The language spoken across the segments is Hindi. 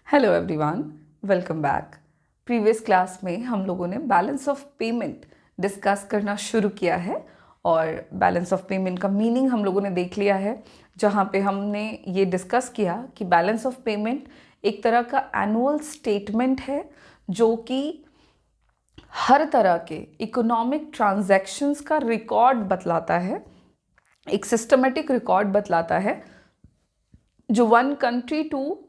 Hello everyone, welcome back. Previous class में हम लोगों ने बैलेंस ऑफ पेमेंट डिस्कस करना शुरू किया है और बैलेंस ऑफ पेमेंट का मीनिंग हम लोगों ने देख लिया है, जहाँ पे हमने ये डिस्कस किया कि बैलेंस ऑफ पेमेंट एक तरह का एनुअल स्टेटमेंट है जो कि हर तरह के इकोनॉमिक ट्रांजैक्शंस का रिकॉर्ड बतलाता है, एक सिस्टमेटिक रिकॉर्ड बतलाता है जो one country to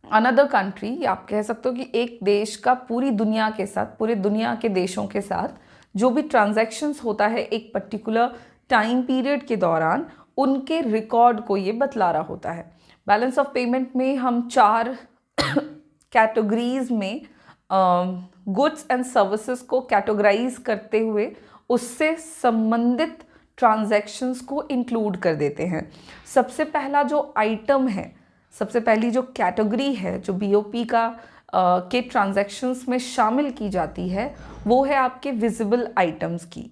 another country, या आप कह सकते हो कि एक देश का पूरी दुनिया के साथ, पूरे दुनिया के देशों के साथ जो भी ट्रांजैक्शंस होता है एक पर्टिकुलर टाइम पीरियड के दौरान, उनके रिकॉर्ड को ये बतला रहा होता है। बैलेंस ऑफ पेमेंट में हम 4 कैटेगरीज में गुड्स एंड सर्विसेज को कैटेगराइज करते हुए उससे संबंधित ट्रांजैक्शंस को इंक्लूड कर देते हैं। सबसे पहला जो आइटम है, सबसे पहली जो कैटेगरी है जो बीओपी का के ट्रांजैक्शंस में शामिल की जाती है, वो है आपके विजिबल आइटम्स की।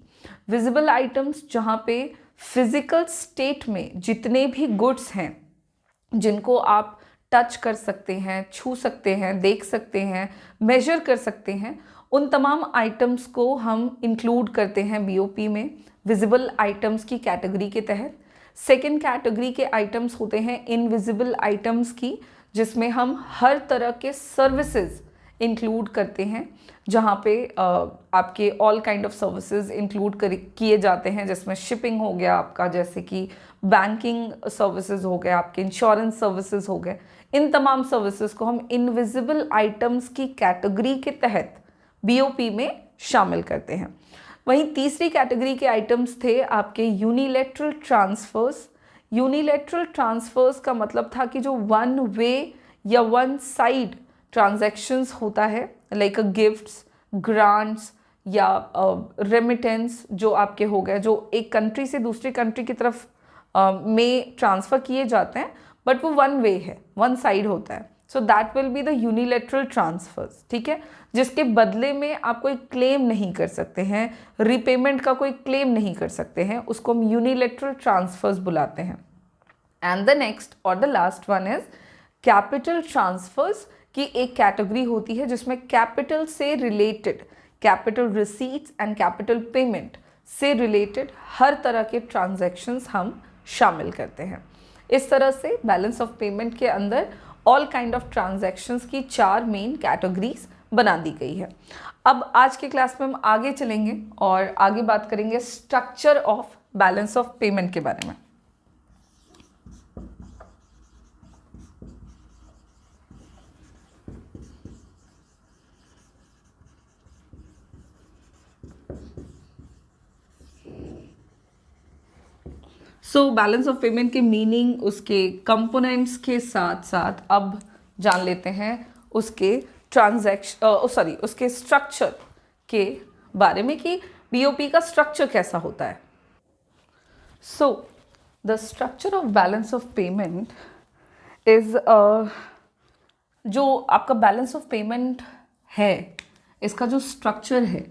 विजिबल आइटम्स जहाँ पे फिजिकल स्टेट में जितने भी गुड्स हैं जिनको आप टच कर सकते हैं, छू सकते हैं, देख सकते हैं, मेजर कर सकते हैं, उन तमाम आइटम्स को हम इंक्लूड करते हैं बीओपी में विजिबल आइटम्स की कैटेगरी के तहत। सेकेंड कैटेगरी के आइटम्स होते हैं इनविजिबल आइटम्स की, जिसमें हम हर तरह के सर्विसेज इंक्लूड करते हैं, जहाँ पे आपके all kind of services include किए जाते हैं, जिसमें शिपिंग हो गया आपका, जैसे कि बैंकिंग सर्विसेज हो गए, आपके इंश्योरेंस सर्विसेज हो गए। इन तमाम सर्विसेज को हम इनविजिबल आइटम्स की कैटेगरी के तहत बीओपी में शामिल करते हैं। वहीं तीसरी कैटेगरी के आइटम्स थे आपके यूनिलैटरल ट्रांसफर्स। यूनिलैटरल ट्रांसफर्स का मतलब था कि जो वन वे या वन साइड ट्रांजैक्शंस होता है, लाइक गिफ्ट्स, ग्रांट्स या रेमिटेंस जो आपके हो गए, जो एक कंट्री से दूसरी कंट्री की तरफ में ट्रांसफ़र किए जाते हैं, बट वो वन वे है, वन साइड होता है। So that will be the unilateral transfers, ठीक है, जिसके बदले में आप कोई क्लेम नहीं कर सकते हैं, रिपेमेंट का कोई क्लेम नहीं कर सकते हैं, उसको हम यूनिलैटरल ट्रांसफर्स बुलाते हैं। एंड द नेक्स्ट और the last one is capital transfers की एक कैटेगरी होती है जिसमें कैपिटल से related, capital receipts and capital payment से रिलेटेड हर तरह के ट्रांजैक्शंस हम शामिल करते हैं। इस तरह से बैलेंस ऑफ पेमेंट के अंदर ऑल काइंड ऑफ ट्रांजैक्शंस की 4 मेन कैटेगरीज बना दी गई है। अब आज के क्लास में हम आगे चलेंगे और आगे बात करेंगे structure of balance of payment के बारे में। सो बैलेंस ऑफ पेमेंट के मीनिंग, उसके कंपोनेंट्स के साथ साथ अब जान लेते हैं उसके उसके स्ट्रक्चर के बारे में कि बीओपी का स्ट्रक्चर कैसा होता है। So the structure of balance of payment is, जो आपका बैलेंस ऑफ पेमेंट है, इसका जो स्ट्रक्चर है,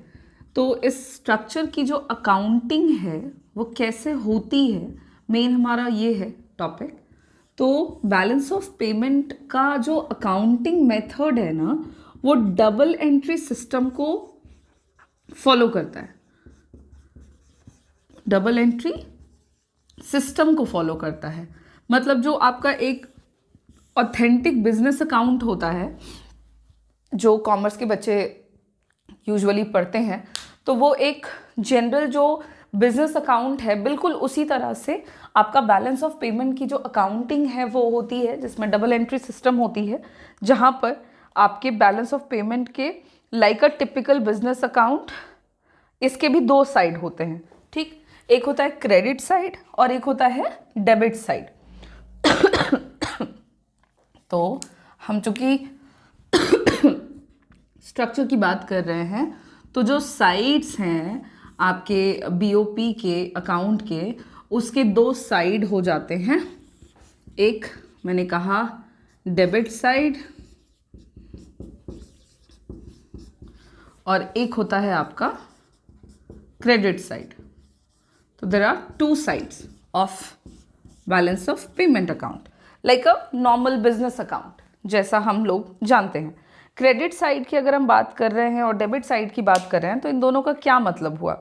तो इस स्ट्रक्चर की जो अकाउंटिंग है वो कैसे होती है, मेन हमारा ये है टॉपिक। तो बैलेंस ऑफ पेमेंट का जो अकाउंटिंग मेथड है ना, वो डबल एंट्री सिस्टम को फॉलो करता है, डबल एंट्री सिस्टम को फॉलो करता है। मतलब जो आपका एक ऑथेंटिक बिजनेस अकाउंट होता है, जो कॉमर्स के बच्चे यूजुअली पढ़ते हैं, तो वो एक जनरल जो बिजनेस अकाउंट है, बिल्कुल उसी तरह से आपका बैलेंस ऑफ पेमेंट की जो अकाउंटिंग है वो होती है, जिसमें डबल एंट्री सिस्टम होती है, जहाँ पर आपके बैलेंस ऑफ पेमेंट के like a typical business account, इसके भी 2 साइड होते हैं, ठीक। एक होता है क्रेडिट साइड और एक होता है डेबिट साइड। तो हम चूंकि स्ट्रक्चर की बात कर रहे हैं, तो जो साइड्स हैं आपके बीओपी के अकाउंट के, उसके 2 साइड हो जाते हैं। एक मैंने कहा डेबिट साइड और एक होता है आपका क्रेडिट साइड। तो there are 2 sides of balance of payment account, like a normal business account, जैसा हम लोग जानते हैं। क्रेडिट साइड की अगर हम बात कर रहे हैं और डेबिट साइड की बात कर रहे हैं तो इन दोनों का क्या मतलब हुआ।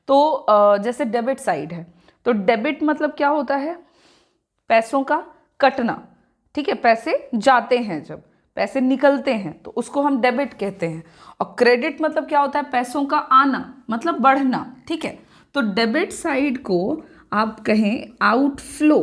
तो जैसे डेबिट साइड है तो डेबिट मतलब क्या होता है, पैसों का कटना, ठीक है, पैसे जाते हैं, जब पैसे निकलते हैं तो उसको हम डेबिट कहते हैं। और क्रेडिट मतलब क्या होता है, पैसों का आना, मतलब बढ़ना, ठीक है। तो डेबिट साइड को आप कहें आउटफ्लो,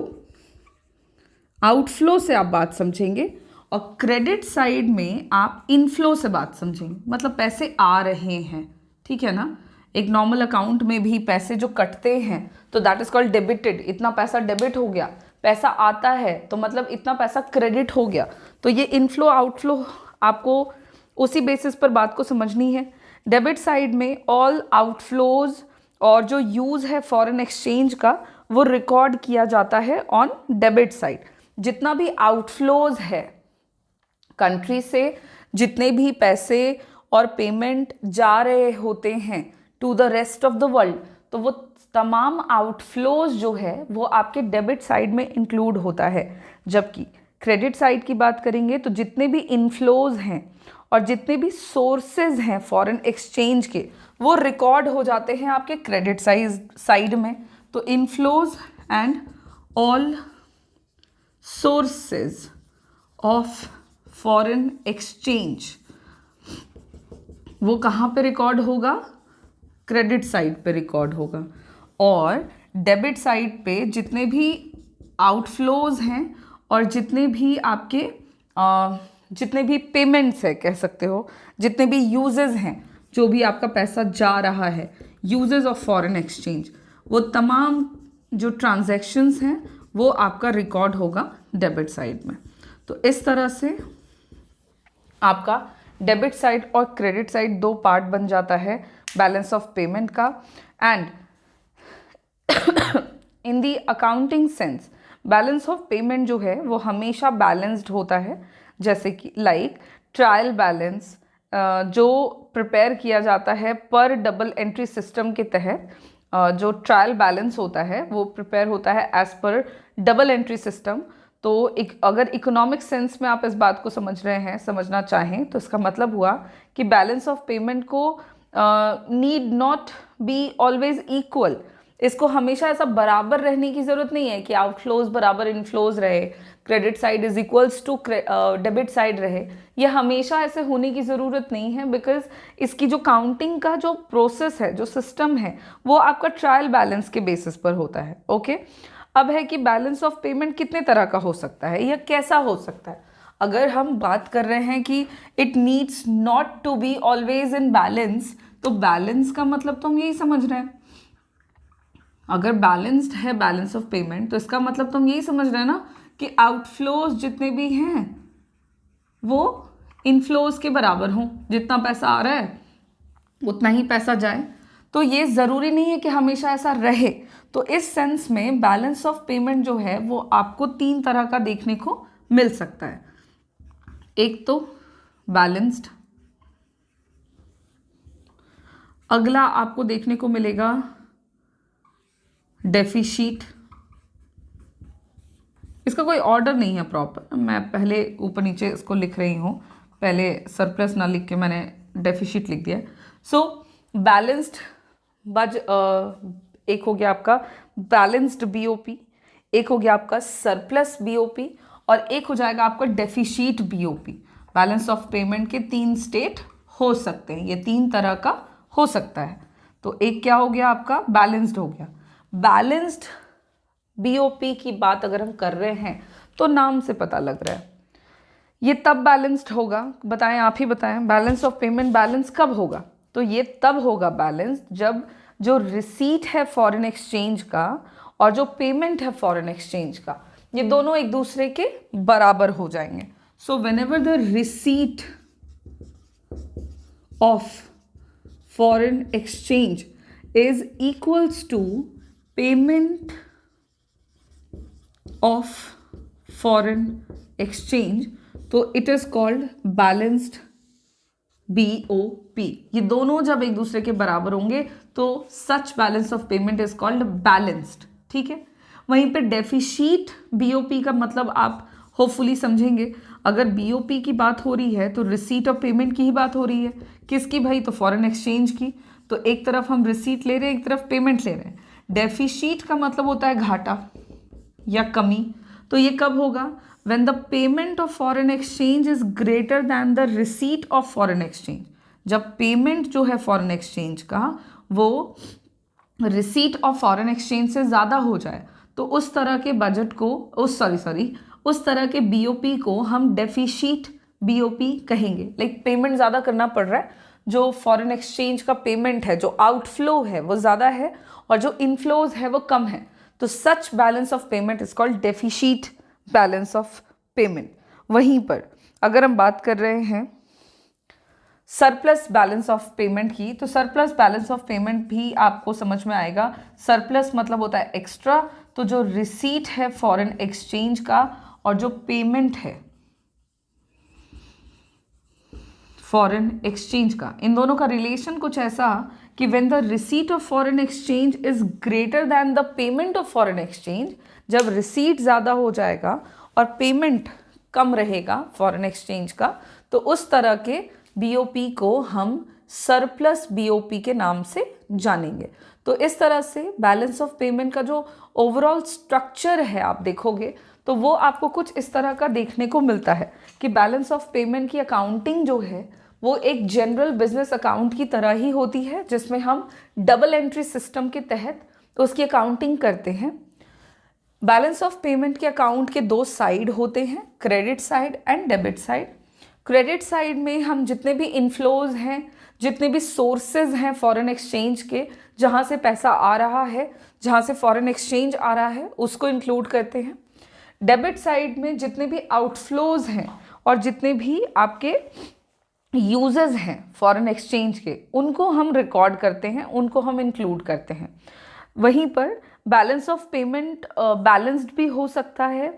आउटफ्लो से आप बात समझेंगे, और क्रेडिट साइड में आप इनफ्लो से बात समझेंगे, मतलब पैसे आ रहे हैं, ठीक है ना। एक नॉर्मल अकाउंट में भी पैसे जो कटते हैं तो दैट इज कॉल्ड डेबिटेड, इतना पैसा डेबिट हो गया। पैसा आता है तो मतलब इतना पैसा क्रेडिट हो गया। तो ये इनफ्लो आउटफ्लो आपको उसी बेसिस पर बात को समझनी है। डेबिट साइड में ऑल आउटफ्लोज और जो यूज़ है फॉरेन एक्सचेंज का वो रिकॉर्ड किया जाता है ऑन डेबिट साइड। जितना भी आउटफ्लोज है कंट्री से, जितने भी पैसे और पेमेंट जा रहे होते हैं to the rest of the world, तो वो तमाम आउटफ्लोज जो है वो आपके डेबिट साइड में इंक्लूड होता है। जबकि क्रेडिट साइड की बात करेंगे तो जितने भी इनफ्लोज हैं और जितने भी सोर्सेज हैं फॉरेन एक्सचेंज के वो रिकॉर्ड हो जाते हैं आपके क्रेडिट साइड में। तो inflows and all sources of foreign exchange वो कहाँ पे रिकॉर्ड होगा, क्रेडिट साइड पे रिकॉर्ड होगा। और डेबिट साइड पे जितने भी आउटफ्लोज हैं और जितने भी आपके जितने भी पेमेंट्स है कह सकते हो, जितने भी यूजेस हैं, जो भी आपका पैसा जा रहा है, यूजेस ऑफ फॉरेन एक्सचेंज, वो तमाम जो ट्रांजैक्शंस हैं वो आपका रिकॉर्ड होगा डेबिट साइड में। तो इस तरह से आपका डेबिट साइड और क्रेडिट साइड दो पार्ट बन जाता है बैलेंस ऑफ पेमेंट का। And in the accounting sense balance of payment जो है वो हमेशा बैलेंस्ड होता है। जैसे कि लाइक ट्रायल बैलेंस जो प्रिपेयर किया जाता है पर डबल एंट्री सिस्टम के तहत, जो ट्रायल बैलेंस होता है वो प्रिपेयर होता है as per double entry system. तो अगर इकोनॉमिक सेंस में आप इस बात को समझ रहे हैं, समझना चाहें, तो इसका मतलब हुआ कि बैलेंस ऑफ पेमेंट को need not be always equal. इसको हमेशा ऐसा बराबर रहने की ज़रूरत नहीं है कि आउटफ्लोज बराबर इनफ्लोज रहे, credit side is equals to debit side रहे। ये हमेशा ऐसे होने की ज़रूरत नहीं है, बिकॉज इसकी जो काउंटिंग का जो प्रोसेस है, जो सिस्टम है, वो आपका ट्रायल बैलेंस के बेसिस पर होता है। ओके अब है कि बैलेंस ऑफ पेमेंट कितने तरह का हो सकता है या कैसा हो सकता है। अगर हम बात कर रहे हैं कि it needs not to be always in balance, तो बैलेंस का मतलब तो हम यही समझ रहे हैं, अगर बैलेंस्ड है बैलेंस ऑफ पेमेंट तो इसका मतलब तो हम यही समझ रहे हैं ना कि आउटफ्लोज जितने भी हैं वो इनफ्लोज के बराबर हों, जितना पैसा आ रहा है उतना ही पैसा जाए। तो ये ज़रूरी नहीं है कि हमेशा ऐसा रहे। तो इस सेंस में बैलेंस ऑफ पेमेंट जो है वो आपको तीन तरह का देखने को मिल सकता है। एक तो बैलेंस्ड, अगला आपको देखने को मिलेगा डेफिशिट। इसका कोई ऑर्डर नहीं है प्रॉपर, मैं पहले ऊपर नीचे इसको लिख रही हूँ, पहले सरप्लस ना लिख के मैंने डेफिशिट लिख दिया। सो बैलेंस्ड एक हो गया आपका बैलेंस्ड बीओपी, एक हो गया आपका सरप्लस बीओपी, और एक हो जाएगा आपका deficit BOP. Balance of payment के तीन स्टेट हो सकते हैं, ये तीन तरह का हो सकता है। तो एक क्या हो गया आपका बैलेंस्ड हो गया। बैलेंस्ड बीओपी की बात अगर हम कर रहे हैं तो नाम से पता लग रहा है ये तब बैलेंस्ड होगा, बताएं आप ही बताएं, बैलेंस ऑफ पेमेंट बैलेंस कब होगा। तो ये तब होगा बैलेंस जब जो रिसीट है फॉरेन एक्सचेंज का और जो पेमेंट है फॉरेन एक्सचेंज का, ये दोनों एक दूसरे के बराबर हो जाएंगे। So whenever the receipt of foreign exchange is equals to payment of foreign exchange, तो it is called balanced BOP. ये दोनों जब एक दूसरे के बराबर होंगे तो such balance of payment is called balanced, ठीक है। वहीं पे डेफिशिट बीओपी का मतलब आप होपफुली समझेंगे। अगर बीओपी की बात हो रही है तो रिसीट ऑफ पेमेंट की ही बात हो रही है। किसकी भाई? तो फॉरेन एक्सचेंज की। तो एक तरफ हम रिसीट ले रहे हैं, एक तरफ पेमेंट ले रहे हैं। डेफिसिट का मतलब होता है घाटा या कमी। तो ये कब होगा? When the payment of foreign exchange is greater than the receipt of foreign exchange. जब पेमेंट जो है फॉरेन एक्सचेंज का वो रिसीट ऑफ फॉरेन एक्सचेंज से ज़्यादा हो जाए, तो उस तरह के बजट को उस तरह के बीओपी को हम डेफिसिट बीओपी कहेंगे। लाइक पेमेंट ज़्यादा करना पड़ रहा है, जो फॉरेन एक्सचेंज का पेमेंट है, जो आउटफ्लो है वो ज़्यादा है और जो इनफ्लोज है वो कम है। तो such balance of payment is called deficit balance of payment. वहीं पर अगर हम बात कर रहे हैं सरप्लस बैलेंस ऑफ पेमेंट की, तो सरप्लस बैलेंस ऑफ पेमेंट भी आपको समझ में आएगा। सरप्लस मतलब होता है एक्स्ट्रा। तो जो रिसीट है फॉरेन एक्सचेंज का और जो पेमेंट है फॉरेन एक्सचेंज का, इन दोनों का रिलेशन कुछ ऐसा कि when the receipt of foreign exchange is greater than the payment of foreign exchange, जब रिसीट ज़्यादा हो जाएगा और पेमेंट कम रहेगा फॉरेन एक्सचेंज का, तो उस तरह के बीओपी को हम सरप्लस बीओपी के नाम से जानेंगे। तो इस तरह से बैलेंस ऑफ पेमेंट का जो ओवरऑल स्ट्रक्चर है आप देखोगे तो वो आपको कुछ इस तरह का देखने को मिलता है कि बैलेंस ऑफ पेमेंट की अकाउंटिंग जो है वो एक जनरल बिजनेस अकाउंट की तरह ही होती है, जिसमें हम डबल एंट्री सिस्टम के तहत तो उसकी अकाउंटिंग करते हैं। बैलेंस ऑफ पेमेंट के अकाउंट के दो साइड होते हैं, credit side and debit side. Credit side में हम जितने भी इनफ्लोज हैं, जितने भी सोर्सेज हैं फॉरेन एक्सचेंज के, जहाँ से पैसा आ रहा है, जहाँ से फॉरेन एक्सचेंज आ रहा है, उसको इंक्लूड करते हैं। डेबिट साइड में जितने भी आउटफ्लोज हैं और जितने भी आपके यूजेस हैं फॉरेन एक्सचेंज के, उनको हम रिकॉर्ड करते हैं, उनको हम इंक्लूड करते हैं। वहीं पर बैलेंस ऑफ पेमेंट बैलेंस्ड भी हो सकता है,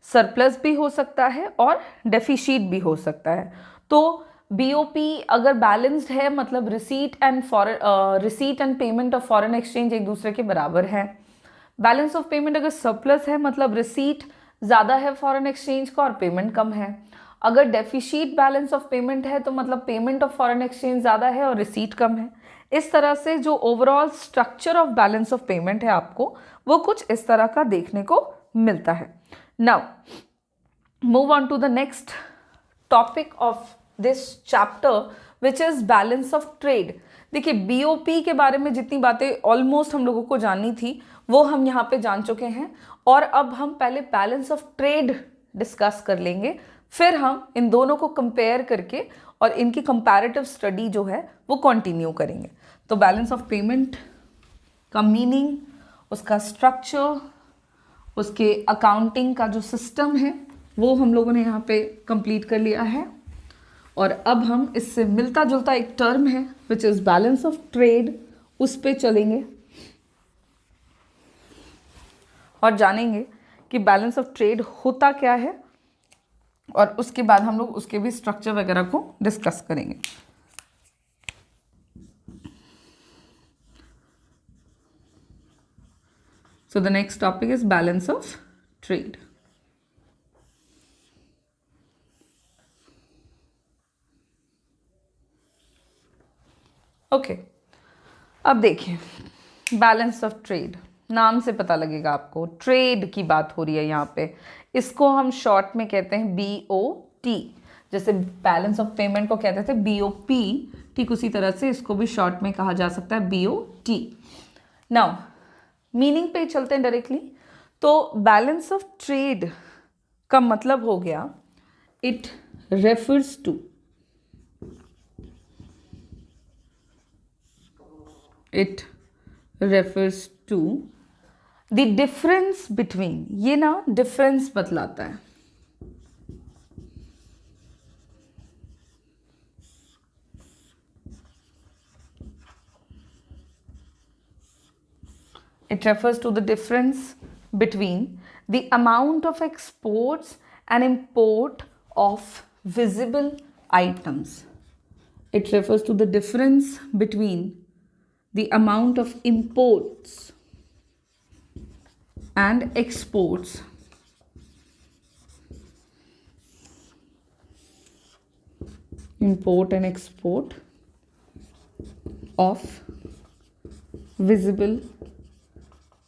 सरप्लस भी हो सकता है और डेफिसिट भी हो सकता है। तो बीओपी अगर बैलेंस्ड है मतलब receipt and payment of foreign exchange एक दूसरे के बराबर है। बैलेंस ऑफ पेमेंट अगर सरप्लस है मतलब रिसीट ज़्यादा है फॉरेन एक्सचेंज का और पेमेंट कम है। अगर डेफिसिट बैलेंस ऑफ पेमेंट है तो मतलब पेमेंट ऑफ फॉरेन एक्सचेंज ज़्यादा है और रिसीट कम है। इस तरह से जो overall structure of balance of payment है आपको वो कुछ इस तरह का देखने को मिलता है। Now move on to the next topic of this chapter which is balance of trade. देखिए बीओपी के बारे में जितनी बातें ऑलमोस्ट हम लोगों को जाननी थी वो हम यहाँ पे जान चुके हैं, और अब हम पहले बैलेंस ऑफ ट्रेड डिस्कस कर लेंगे, फिर हम इन दोनों को कंपेयर करके और इनकी कंपैरेटिव स्टडी जो है वो कंटिन्यू करेंगे। तो बैलेंस ऑफ पेमेंट का मीनिंग, उसका स्ट्रक्चर, उसके अकाउंटिंग का जो सिस्टम है वो हम लोगों ने यहाँ पे कंप्लीट कर लिया है। और अब हम इससे मिलता जुलता एक टर्म है which is balance of trade, उस पे चलेंगे और जानेंगे कि बैलेंस ऑफ ट्रेड होता क्या है, और उसके बाद हम लोग उसके भी स्ट्रक्चर वगैरह को डिस्कस करेंगे। So the next topic is balance of trade. Okay अब देखिए बैलेंस ऑफ ट्रेड, नाम से पता लगेगा आपको ट्रेड की बात हो रही है यहाँ पे। इसको हम शॉर्ट में कहते हैं BOT, जैसे बैलेंस ऑफ पेमेंट को कहते थे BOP, ठीक उसी तरह से इसको भी शॉर्ट में कहा जा सकता है BOT। नाउ मीनिंग पे चलते हैं डायरेक्टली। तो बैलेंस ऑफ ट्रेड का मतलब हो गया it refers to the difference between, ये ना डिफरेंस बतलाता है, it refers to the difference between the amount of exports and import of visible items. It refers to the difference between the amount of imports and exports import and export of visible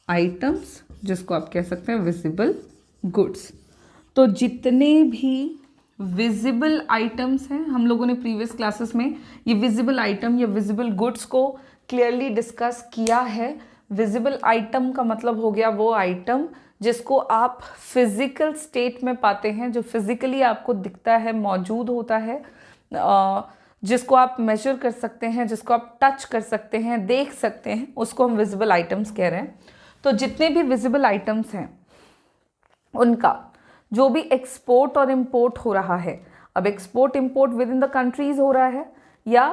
items, जिसको आप कह सकते हैं visible goods। तो जितने भी विजिबल आइटम्स हैं, हम लोगों ने प्रीवियस क्लासेस में ये विजिबल आइटम या विजिबल गुड्स को क्लियरली डिस्कस किया है। विजिबल आइटम का मतलब हो गया वो आइटम जिसको आप फिजिकल स्टेट में पाते हैं, जो फिजिकली आपको दिखता है, मौजूद होता है, जिसको आप मेजर कर सकते हैं, जिसको आप टच कर सकते हैं, देख सकते हैं, उसको हम विजिबल आइटम्स कह रहे हैं। तो जितने भी विजिबल आइटम्स हैं उनका जो भी एक्सपोर्ट और इम्पोर्ट हो रहा है, अब export import with in the countries हो रहा है या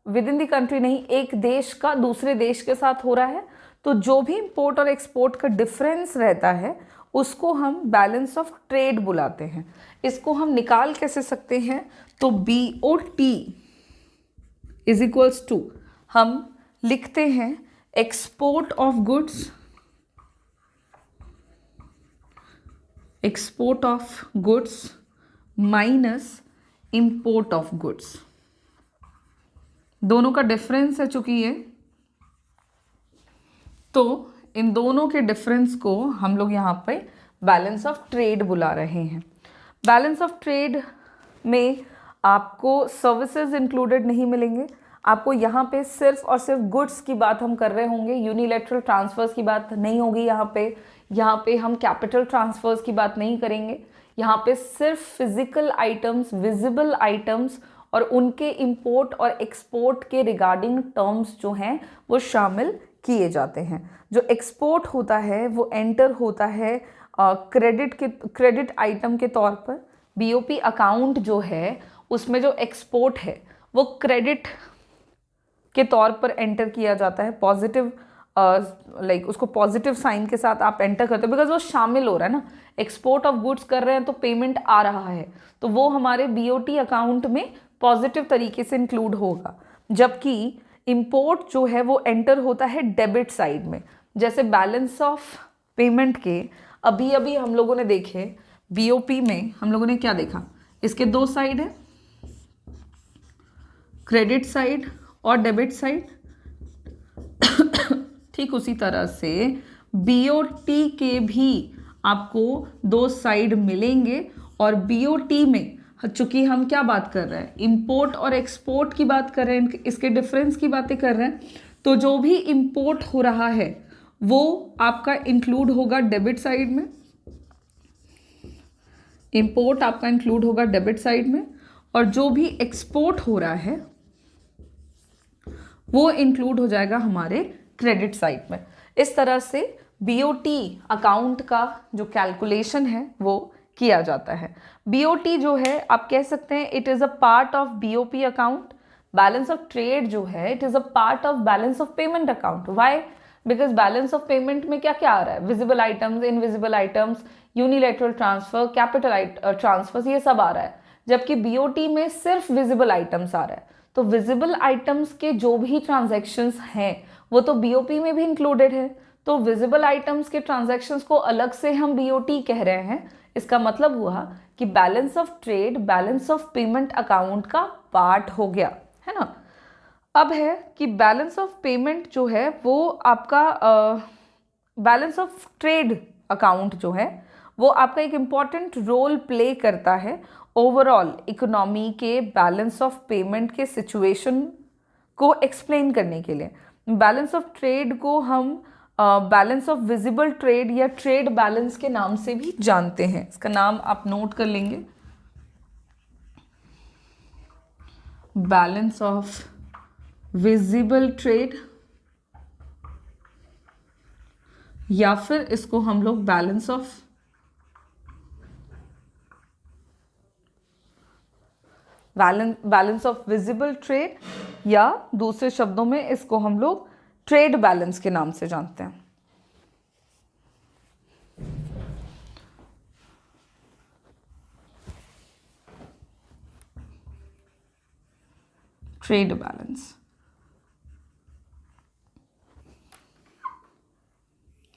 विद इन द कंट्री नहीं, एक देश का दूसरे देश के साथ हो रहा है, तो जो भी इम्पोर्ट और एक्सपोर्ट का डिफरेंस रहता है उसको हम बैलेंस ऑफ ट्रेड बुलाते हैं। इसको हम निकाल कैसे सकते हैं, तो BOT इज इक्वल्स टू, हम लिखते हैं export of goods, export of goods minus import of goods. दोनों का डिफरेंस है चूंकि ये, तो इन दोनों के डिफरेंस को हम लोग यहाँ पे बैलेंस ऑफ ट्रेड बुला रहे हैं। बैलेंस ऑफ ट्रेड में आपको सर्विसेज इंक्लूडेड नहीं मिलेंगे, आपको यहाँ पे सिर्फ और सिर्फ गुड्स की बात हम कर रहे होंगे, यूनिलैटरल ट्रांसफर्स की बात नहीं होगी यहाँ पे हम कैपिटल ट्रांसफर्स की बात नहीं करेंगे। यहाँ पे सिर्फ फिजिकल आइटम्स, विजिबल आइटम्स और उनके इंपोर्ट और एक्सपोर्ट के रिगार्डिंग टर्म्स जो हैं वो शामिल किए जाते हैं। जो एक्सपोर्ट होता है वो एंटर होता है क्रेडिट आइटम के तौर पर। BOP अकाउंट जो है उसमें जो एक्सपोर्ट है वो क्रेडिट के तौर पर एंटर किया जाता है, पॉजिटिव उसको पॉजिटिव साइन के साथ आप एंटर करते हो, बिकॉज वो शामिल हो रहा है ना, एक्सपोर्ट ऑफ गुड्स कर रहे हैं तो पेमेंट आ रहा है, तो वो हमारे BOT अकाउंट में पॉजिटिव तरीके से इंक्लूड होगा। जबकि इंपोर्ट जो है वो एंटर होता है डेबिट साइड में। जैसे बैलेंस ऑफ पेमेंट के अभी हम लोगों ने देखे, BOP में हम लोगों ने क्या देखा, इसके दो साइड है, क्रेडिट साइड और डेबिट साइड। ठीक उसी तरह से BOT के भी आपको दो साइड मिलेंगे, और BOT में चूंकि हम क्या बात कर रहे हैं, इंपोर्ट और एक्सपोर्ट की बात कर रहे हैं, इसके डिफरेंस की बातें कर रहे हैं, तो जो भी इंपोर्ट हो रहा है वो आपका इंक्लूड होगा डेबिट साइड में, इंपोर्ट आपका इंक्लूड होगा डेबिट साइड में, और जो भी एक्सपोर्ट हो रहा है वो इंक्लूड हो जाएगा हमारे क्रेडिट साइड में। इस तरह से BOT अकाउंट का जो कैलकुलेशन है वो किया जाता है। BOT जो है आप कह सकते हैं it is a part of BOP account. Balance of trade जो है it is a part of balance of payment account. Why? Because balance of payment में क्या क्या आ रहा है, visible items, invisible items, unilateral transfer, capital transfers, ये सब आ रहा है, जबकि BOT में सिर्फ विजिबल आइटम्स आ रहा है। तो विजिबल आइटम्स के जो भी ट्रांजैक्शंस हैं वो तो BOP में भी इंक्लूडेड है, तो विजिबल आइटम्स के ट्रांजैक्शंस को अलग से हम BOT कह रहे हैं। इसका मतलब हुआ कि balance of trade balance of payment account का पार्ट हो गया, है ना। अब है कि बैलेंस ऑफ पेमेंट जो है वो आपका बैलेंस ऑफ ट्रेड अकाउंट जो है वो आपका एक इम्पॉर्टेंट रोल प्ले करता है ओवरऑल इकोनॉमी के बैलेंस ऑफ पेमेंट के सिचुएशन को एक्सप्लेन करने के लिए। बैलेंस ऑफ ट्रेड को हम बैलेंस ऑफ विजिबल ट्रेड या ट्रेड बैलेंस के नाम से भी जानते हैं। इसका नाम आप नोट कर लेंगे, बैलेंस ऑफ विजिबल ट्रेड, या फिर इसको हम लोग बैलेंस ऑफ विजिबल ट्रेड, या दूसरे शब्दों में इसको हम लोग ट्रेड बैलेंस के नाम से जानते हैं। ट्रेड बैलेंस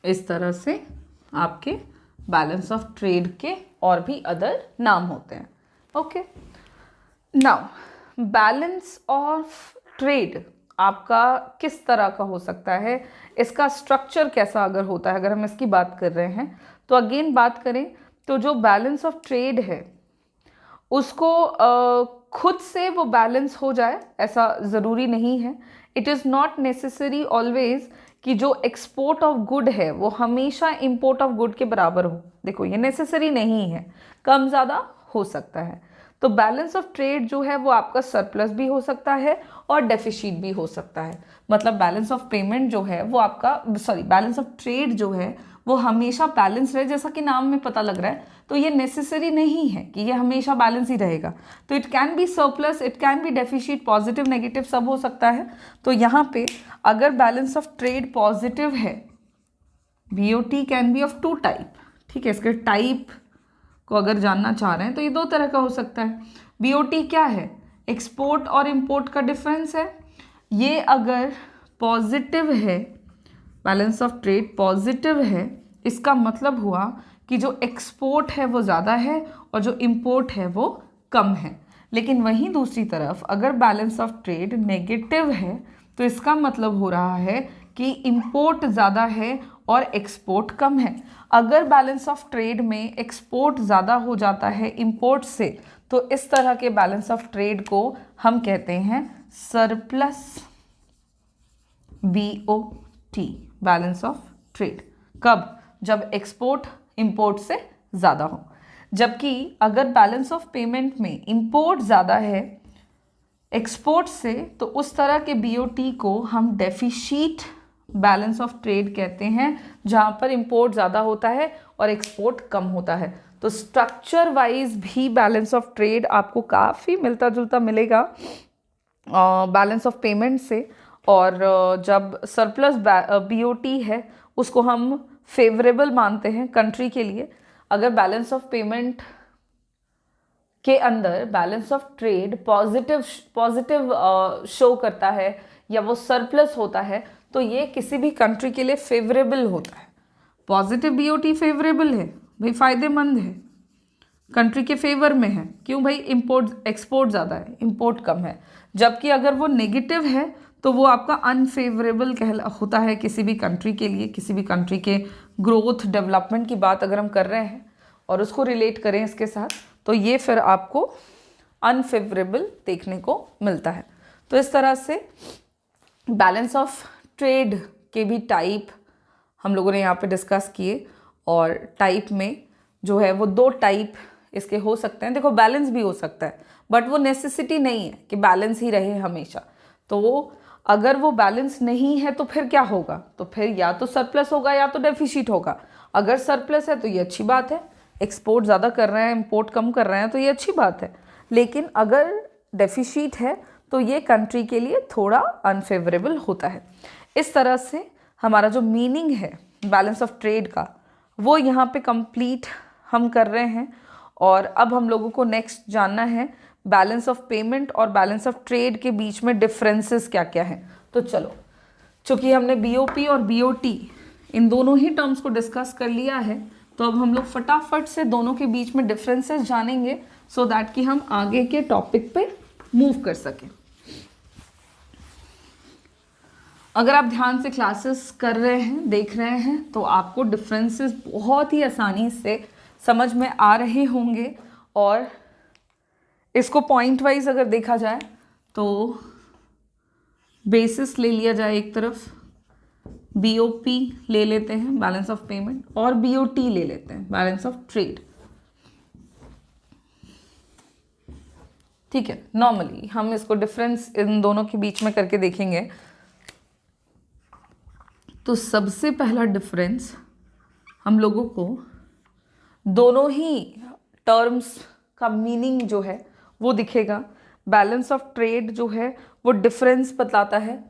इस तरह से आपके बैलेंस ऑफ ट्रेड के और भी अदर नाम होते हैं। Okay, now balance of trade आपका किस तरह का हो सकता है, इसका स्ट्रक्चर कैसा अगर होता है, अगर हम इसकी बात कर रहे हैं तो अगेन बात करें तो जो बैलेंस ऑफ ट्रेड है उसको खुद से वो बैलेंस हो जाए ऐसा ज़रूरी नहीं है। It is not necessary always कि जो एक्सपोर्ट ऑफ गुड है वो हमेशा इंपोर्ट ऑफ गुड के बराबर हो। देखो ये नेसेसरी नहीं है, कम ज़्यादा हो सकता है। तो बैलेंस ऑफ ट्रेड जो है वो आपका सरप्लस भी हो सकता है और डेफिसिट भी हो सकता है। मतलब बैलेंस ऑफ पेमेंट जो है वो आपका बैलेंस ऑफ ट्रेड जो है वो हमेशा बैलेंस रहे, जैसा कि नाम में पता लग रहा है। तो ये नेसेसरी नहीं है कि ये हमेशा बैलेंस ही रहेगा। तो it can be surplus, it can be deficit, positive negative सब हो सकता है। तो यहाँ पे अगर बैलेंस ऑफ ट्रेड पॉजिटिव है, BOT can be of 2 type. ठीक है, इसके टाइप को अगर जानना चाह रहे हैं तो ये 2 तरह का हो सकता है। BOT क्या है? एक्सपोर्ट और इंपोर्ट का डिफरेंस है। ये अगर पॉजिटिव है, बैलेंस ऑफ ट्रेड पॉजिटिव है, इसका मतलब हुआ कि जो एक्सपोर्ट है वो ज़्यादा है और जो इंपोर्ट है वो कम है। लेकिन वहीं दूसरी तरफ अगर बैलेंस ऑफ ट्रेड नेगेटिव है तो इसका मतलब हो रहा है कि इंपोर्ट ज़्यादा है और एक्सपोर्ट कम है। अगर बैलेंस ऑफ ट्रेड में एक्सपोर्ट ज़्यादा हो जाता है इंपोर्ट से तो इस तरह के बैलेंस ऑफ ट्रेड को हम कहते हैं surplus BOT, balance of trade. कब? जब एक्सपोर्ट इंपोर्ट से ज़्यादा हो। जबकि अगर बैलेंस ऑफ पेमेंट में इंपोर्ट ज़्यादा है एक्सपोर्ट से तो उस तरह के BOT को हम डेफिसिट बैलेंस ऑफ ट्रेड कहते हैं, जहाँ पर इंपोर्ट ज़्यादा होता है और एक्सपोर्ट कम होता है। तो स्ट्रक्चर वाइज भी बैलेंस ऑफ ट्रेड आपको काफ़ी मिलता जुलता मिलेगा बैलेंस ऑफ पेमेंट से। और जब सरप्लस BOT है उसको हम फेवरेबल मानते हैं कंट्री के लिए। अगर बैलेंस ऑफ पेमेंट के अंदर balance of trade positive show करता है या वो सरप्लस होता है तो ये किसी भी कंट्री के लिए फेवरेबल होता है। पॉजिटिव BOT फेवरेबल है भाई, फायदेमंद है, कंट्री के फेवर में है। क्यों भाई? इंपोर्ट एक्सपोर्ट ज़्यादा है, इंपोर्ट कम है। जबकि अगर वो नेगेटिव है तो वो आपका अनफेवरेबल होता है किसी भी कंट्री के लिए। किसी भी कंट्री के ग्रोथ डेवलपमेंट की बात अगर हम कर रहे हैं और उसको रिलेट करें इसके साथ तो ये फिर आपको अनफेवरेबल देखने को मिलता है। तो इस तरह से बैलेंस ऑफ ट्रेड के भी टाइप हम लोगों ने यहाँ पे डिस्कस किए। और टाइप में जो है वो 2 टाइप इसके हो सकते हैं। देखो बैलेंस भी हो सकता है बट वो नेसेसिटी नहीं है कि बैलेंस ही रहे हमेशा। तो वो अगर वो बैलेंस नहीं है तो फिर क्या होगा? तो फिर या तो सरप्लस होगा या तो डेफिसिट होगा। अगर सरप्लस है तो ये अच्छी बात है, एक्सपोर्ट ज़्यादा कर रहे हैं इंपोर्ट कम कर रहे हैं तो ये अच्छी बात है। लेकिन अगर डेफिसिट है तो ये कंट्री के लिए थोड़ा अनफेवरेबल होता है। इस तरह से हमारा जो मीनिंग है बैलेंस ऑफ ट्रेड का वो यहाँ पे कंप्लीट हम कर रहे हैं। और अब हम लोगों को नेक्स्ट जानना है बैलेंस ऑफ पेमेंट और बैलेंस ऑफ ट्रेड के बीच में डिफरेंसेस क्या क्या हैं। तो चलो, चूँकि हमने BOP और BOT इन दोनों ही टर्म्स को डिस्कस कर लिया है तो अब हम लोग फटाफट से दोनों के बीच में डिफरेंसेस जानेंगे सो दैट कि हम आगे के टॉपिक पे मूव कर सकें। अगर आप ध्यान से क्लासेस कर रहे हैं, देख रहे हैं तो आपको डिफरेंसेस बहुत ही आसानी से समझ में आ रहे होंगे। और इसको पॉइंट वाइज अगर देखा जाए तो बेसिस ले लिया जाए एक तरफ, BOP ले लेते हैं बैलेंस ऑफ पेमेंट और BOT ले लेते हैं बैलेंस ऑफ ट्रेड। ठीक है, नॉर्मली हम इसको डिफरेंस इन दोनों के बीच में करके देखेंगे। तो सबसे पहला डिफरेंस हम लोगों को दोनों ही टर्म्स का मीनिंग जो है वो दिखेगा। बैलेंस ऑफ ट्रेड जो है वो डिफरेंस बताता है,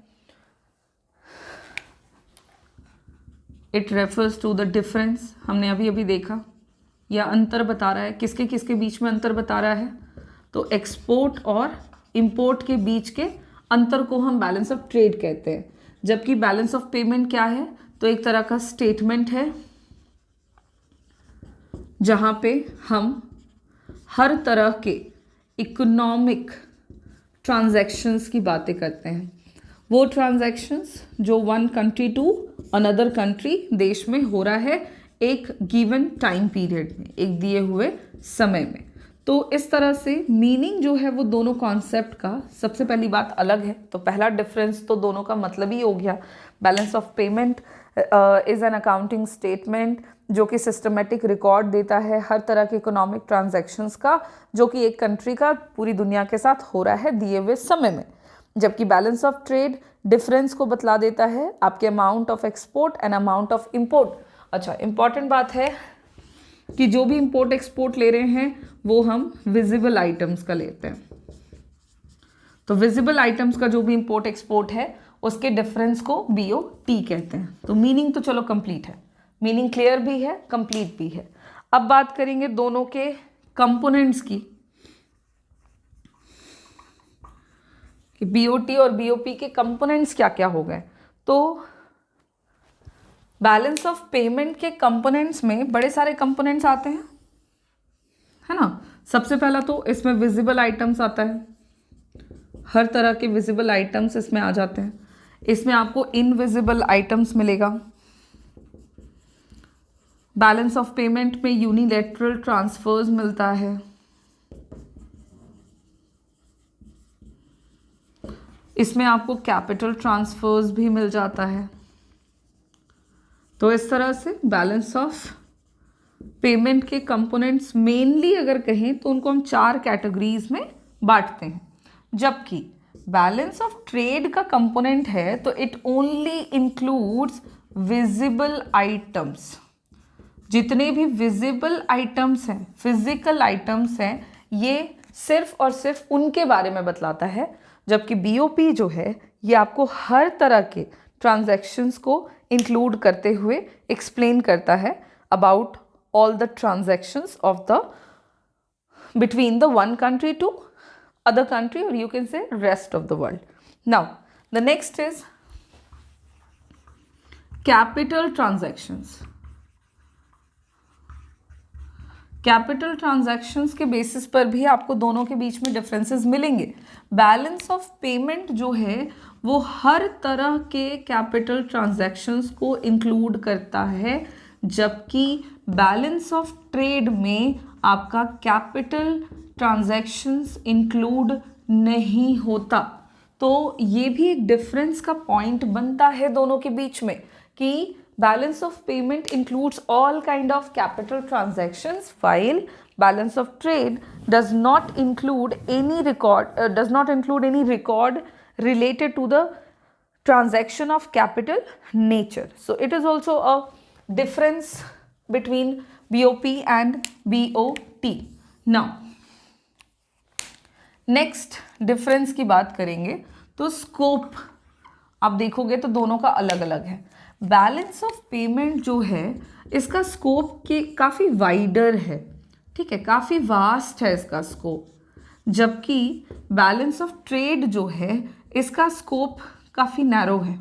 it refers to the difference. हमने अभी अभी देखा, या अंतर बता रहा है, किसके किसके बीच में अंतर बता रहा है। तो एक्सपोर्ट और इंपोर्ट के बीच के अंतर को हम बैलेंस ऑफ ट्रेड कहते हैं। जबकि बैलेंस ऑफ पेमेंट क्या है? तो एक तरह का स्टेटमेंट है जहाँ पे हम हर तरह के इकोनॉमिक ट्रांजैक्शंस की बातें करते हैं, वो ट्रांजैक्शंस जो one country to another country देश में हो रहा है एक गिवन टाइम पीरियड में, एक दिए हुए समय में। तो इस तरह से मीनिंग जो है वो दोनों कॉन्सेप्ट का सबसे पहली बात अलग है। तो पहला डिफरेंस तो दोनों का मतलब ही हो गया। Balance of payment is an accounting statement जो कि सिस्टमेटिक रिकॉर्ड देता है हर तरह के इकोनॉमिक ट्रांजैक्शंस का जो कि एक कंट्री का पूरी दुनिया के साथ हो रहा है दिए हुए समय में। जबकि बैलेंस ऑफ ट्रेड डिफरेंस को बतला देता है आपके amount of export and amount of import. अच्छा, इंपॉर्टेंट बात है कि जो भी इंपोर्ट एक्सपोर्ट ले रहे हैं वो हम विजिबल आइटम्स का लेते हैं। तो विजिबल आइटम्स का जो भी इंपोर्ट एक्सपोर्ट है उसके डिफरेंस को BOT कहते हैं। तो मीनिंग तो चलो कंप्लीट है, मीनिंग क्लियर भी है, कंप्लीट भी है। अब बात करेंगे दोनों के कंपोनेंट्स की कि BOT और BOP के कंपोनेंट्स क्या क्या हो गए। तो बैलेंस ऑफ पेमेंट के कंपोनेंट्स में बड़े सारे कंपोनेंट्स आते हैं, है ना। सबसे पहला तो इसमें विजिबल आइटम्स आता है, हर तरह के विजिबल आइटम्स इसमें आ जाते हैं। इसमें आपको इनविजिबल आइटम्स मिलेगा। बैलेंस ऑफ पेमेंट में यूनिलैटरल ट्रांसफर्स मिलता है। इसमें आपको कैपिटल ट्रांसफर्स भी मिल जाता है। तो इस तरह से बैलेंस ऑफ पेमेंट के कंपोनेंट्स मेनली अगर कहें तो उनको हम 4 कैटेगरीज में बांटते हैं। जबकि बैलेंस ऑफ ट्रेड का कंपोनेंट है तो it only includes visible items. जितने भी विजिबल आइटम्स हैं, फिजिकल आइटम्स हैं, ये सिर्फ और सिर्फ उनके बारे में बतलाता है। जबकि BOP जो है ये आपको हर तरह के ट्रांजैक्शंस को इंक्लूड करते हुए एक्सप्लेन करता है about all the transactions of the between the one country to other country, or you can say rest of the world. Now the next is capital transactions. Capital transactions के बेसिस पर भी आपको दोनों के बीच में डिफरेंसेस मिलेंगे। बैलेंस ऑफ पेमेंट जो है वो हर तरह के कैपिटल ट्रांजैक्शंस को इंक्लूड करता है, जबकि बैलेंस ऑफ ट्रेड में आपका कैपिटल ट्रांजैक्शंस इंक्लूड नहीं होता। तो ये भी एक डिफरेंस का पॉइंट बनता है दोनों के बीच में कि balance of payment includes all kind of capital transactions while balance of trade does not include any record related to the transaction of capital nature. So it is also a difference between BOP and BOT. Now next difference की बात करेंगे तो स्कोप आप देखोगे तो दोनों का अलग अलग है। बैलेंस ऑफ पेमेंट जो है इसका स्कोप के काफ़ी वाइडर है, ठीक है, काफ़ी वास्ट है इसका स्कोप। जबकि बैलेंस ऑफ ट्रेड जो है इसका स्कोप काफ़ी नैरो है,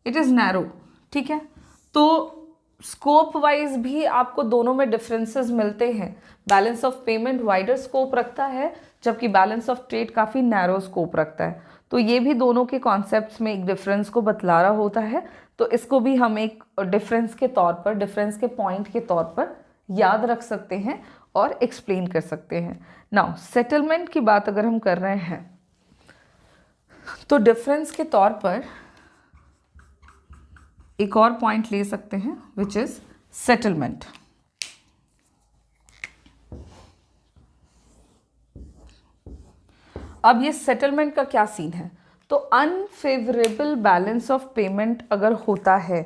इट इज़ नैरो, ठीक है। तो स्कोप वाइज भी आपको दोनों में डिफरेंसेस मिलते हैं। Balance of payment wider scope रखता है जबकि बैलेंस ऑफ ट्रेड काफ़ी नैरो स्कोप रखता है। तो ये भी दोनों के कॉन्सेप्ट्स में एक डिफरेंस को बतला रहा होता है। तो इसको भी हम एक डिफरेंस के तौर पर, डिफरेंस के पॉइंट के तौर पर याद रख सकते हैं और एक्सप्लेन कर सकते हैं। नाउ सेटलमेंट की बात अगर हम कर रहे हैं तो डिफरेंस के तौर पर एक और पॉइंट ले सकते हैं विच इज सेटलमेंट। अब ये सेटलमेंट का क्या सीन है, तो अनफेवरेबल बैलेंस ऑफ पेमेंट अगर होता है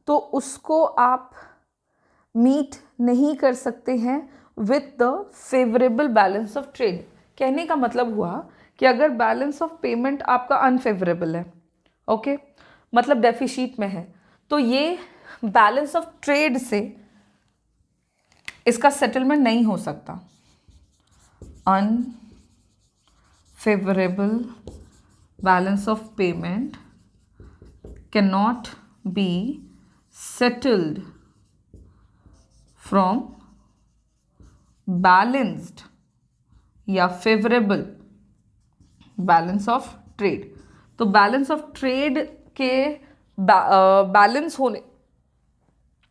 तो उसको आप मीट नहीं कर सकते हैं with the favourable balance of trade. कहने का मतलब हुआ कि अगर बैलेंस ऑफ पेमेंट आपका अनफेवरेबल है, ओके, मतलब डेफिसिट में है, तो ये बैलेंस ऑफ ट्रेड से इसका सेटलमेंट नहीं हो सकता। Unfavourable balance of payment can not be settled from balanced या फेवरेबल बैलेंस ऑफ ट्रेड। तो बैलेंस ऑफ ट्रेड के बैलेंस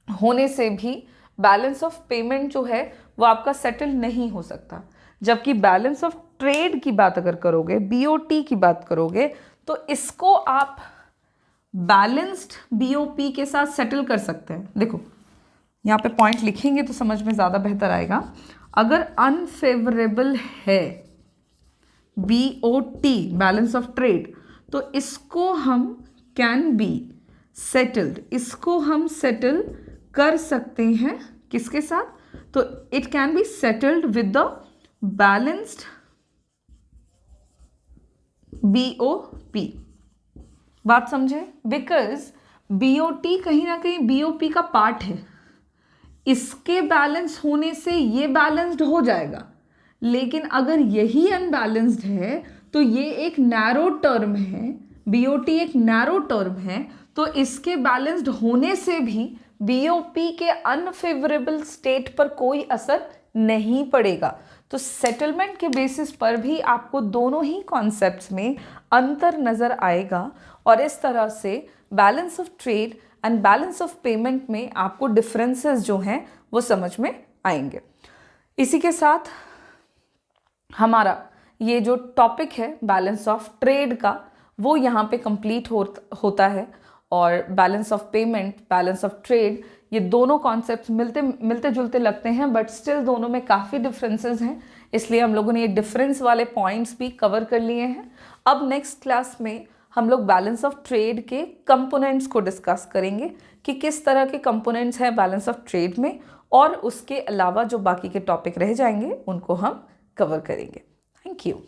होने से भी बैलेंस ऑफ पेमेंट जो है वो आपका सेटल नहीं हो सकता। जबकि बैलेंस ऑफ ट्रेड की बात अगर करोगे, बीओटी की बात करोगे, तो इसको आप बैलेंस्ड बीओपी के साथ सेटल कर सकते हैं। देखो यहाँ पे पॉइंट लिखेंगे तो समझ में ज़्यादा बेहतर आएगा। अगर अनफेवरेबल है बीओटी, बैलेंस ऑफ ट्रेड, तो इसको हम कैन बी सेटल्ड, इसको हम सेटल कर सकते हैं किसके साथ? तो it can be settled with the balanced BOP. बात समझे? बिकॉज बीओटी कहीं ना कहीं बीओपी का पार्ट है। इसके बैलेंस होने से ये बैलेंस्ड हो जाएगा, लेकिन अगर यही अनबैलेंस्ड है तो ये एक नैरो टर्म है, बीओटी एक नैरो टर्म है, तो इसके बैलेंस्ड होने से भी बीओपी के अनफेवरेबल स्टेट पर कोई असर नहीं पड़ेगा। तो सेटलमेंट के बेसिस पर भी आपको दोनों ही कॉन्सेप्ट्स में अंतर नज़र आएगा, और इस तरह से balance of trade and balance of payment में आपको डिफरेंसेस जो हैं वो समझ में आएंगे। इसी के साथ हमारा ये जो टॉपिक है बैलेंस ऑफ ट्रेड का, वो यहाँ पे कंप्लीट होता है। और balance of payment, balance of trade, ये दोनों कॉन्सेप्ट्स मिलते जुलते लगते हैं, बट स्टिल दोनों में काफ़ी डिफरेंसेस हैं। इसलिए हम लोगों ने ये डिफरेंस वाले पॉइंट्स भी कवर कर लिए हैं। अब नेक्स्ट क्लास में हम लोग बैलेंस ऑफ ट्रेड के कंपोनेंट्स को डिस्कस करेंगे कि किस तरह के कंपोनेंट्स हैं बैलेंस ऑफ ट्रेड में, और उसके अलावा जो बाकी के टॉपिक रह जाएंगे उनको हम कवर करेंगे। Thank you.